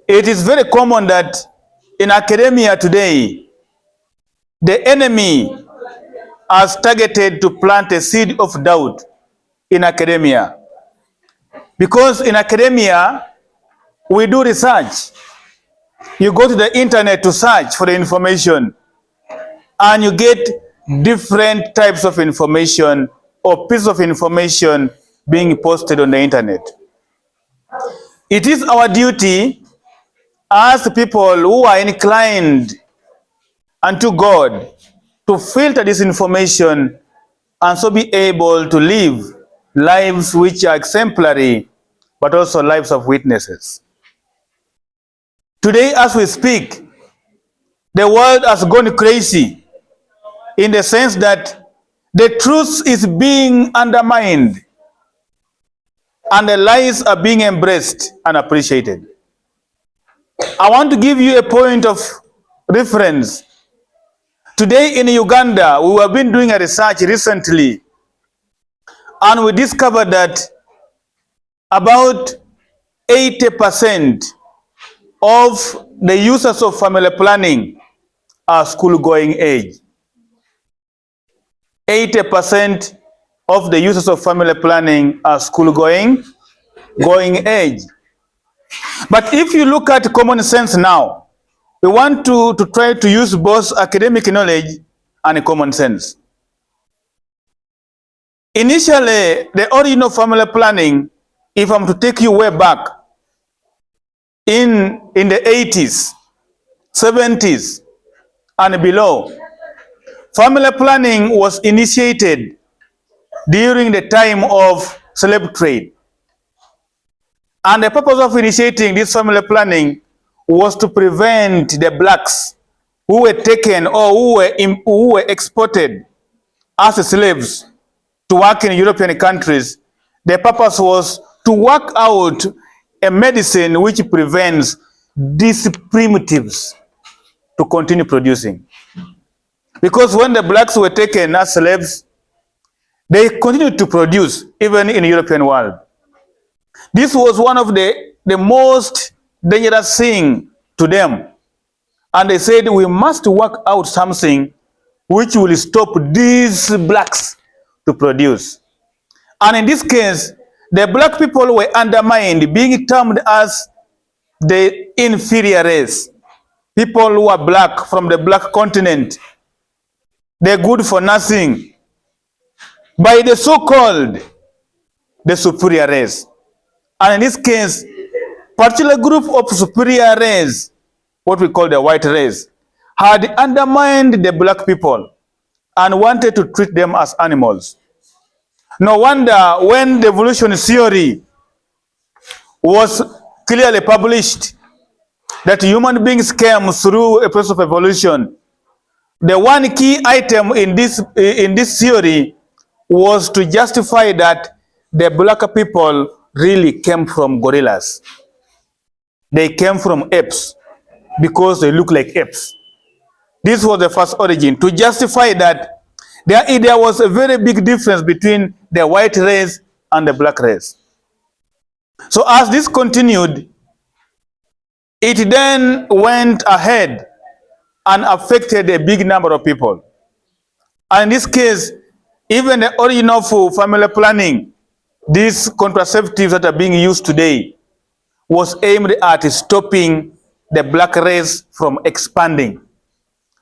It is very common that in academia today, the enemy has targeted to plant a seed of doubt in academia. Because in academia, we do research. You go to the internet to search for the information, and you get different types of information or pieces of information being posted on the internet. It is our duty as people who are inclined unto God to filter this information and so be able to live lives which are exemplary, but also lives of witnesses. Today, as we speak, the world has gone crazy in the sense that the truth is being undermined and the lies are being embraced and appreciated. I want to give you a point of reference. Today in Uganda, we have been doing a research recently, and we discovered that about 80% of the users of family planning are school-going age. 80% of the users of family planning are school-going age. But if you look at common sense now, we want to try to use both academic knowledge and common sense. Initially, the origin of family planning, if I'm to take you way back, in the 80s, 70s, and below, family planning was initiated during the time of slave trade. And the purpose of initiating this family planning was to prevent the blacks who were taken or who were exported as slaves to work in European countries. The purpose was to work out a medicine which prevents these primitives to continue producing. Because when the blacks were taken as slaves, they continued to produce even in the European world. This was one of the most dangerous things to them. And they said, we must work out something which will stop these blacks to produce. And in this case, the black people were undermined, being termed as the inferior race. People who are black from the black continent, they're good for nothing, by the so-called the superior race. And in this case, particular group of superior race, what we call the white race, had undermined the black people and wanted to treat them as animals. No wonder when the evolution theory was clearly published that human beings came through a process of evolution, the one key item in this theory was to justify that the black people really came from gorillas. They came from apes because they look like apes. This was the first origin, to justify that there was a very big difference between the white race and the black race. So as this continued, it then went ahead and affected a big number of people. And in this case, even the origin of family planning, these contraceptives that are being used today, was aimed at stopping the black race from expanding,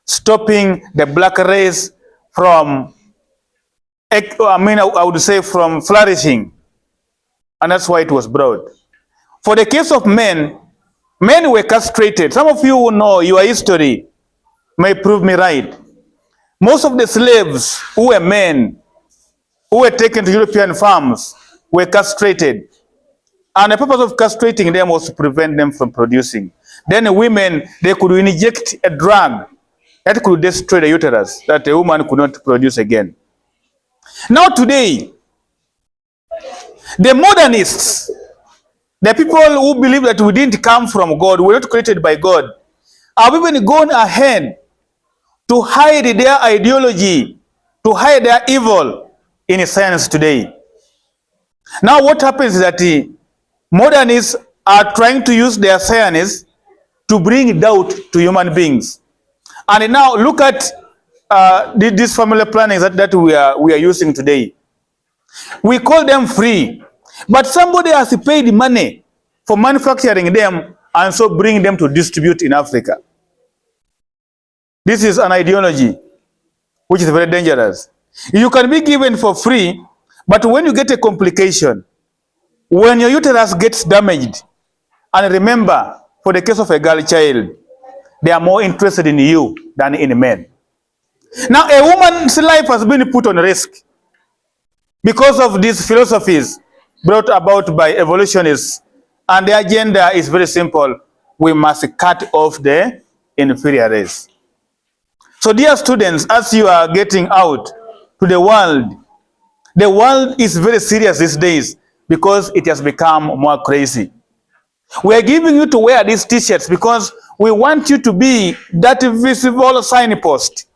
stopping the black race from, I would say, from flourishing. And that's why it was brought. For the case of men, men were castrated. Some of you who know your history may prove me right. Most of the slaves who were men, who were taken to European farms, were castrated. And the purpose of castrating them was to prevent them from producing. Then the women, they could inject a drug that could destroy the uterus, that a woman could not produce again. Now today, the modernists, the people who believe that we didn't come from God, we were not created by God, have even gone ahead to hide their ideology, to hide their evil in science today. Now what happens is that the modernists are trying to use their science to bring doubt to human beings. And now look at this family planning that we are using today. We call them free, but somebody has paid money for manufacturing them and so bring them to distribute in Africa. This is an ideology which is very dangerous. You can be given for free, but when you get a complication, when your uterus gets damaged, and remember, for the case of a girl child, they are more interested in you than in men. Now, a woman's life has been put on risk because of these philosophies brought about by evolutionists, and the agenda is very simple. We must cut off the inferior race. So, dear students, as you are getting out to the world is very serious these days because it has become more crazy. We are giving you to wear these t-shirts because we want you to be that visible signpost,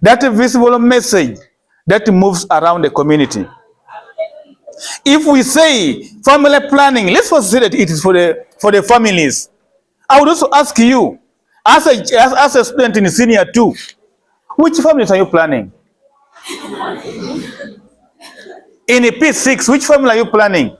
that visible message that moves around the community. If we say family planning, let's first say that it is for the families. I would also ask you, as a student in senior 2, which families are you planning? In a P6, which family are you planning?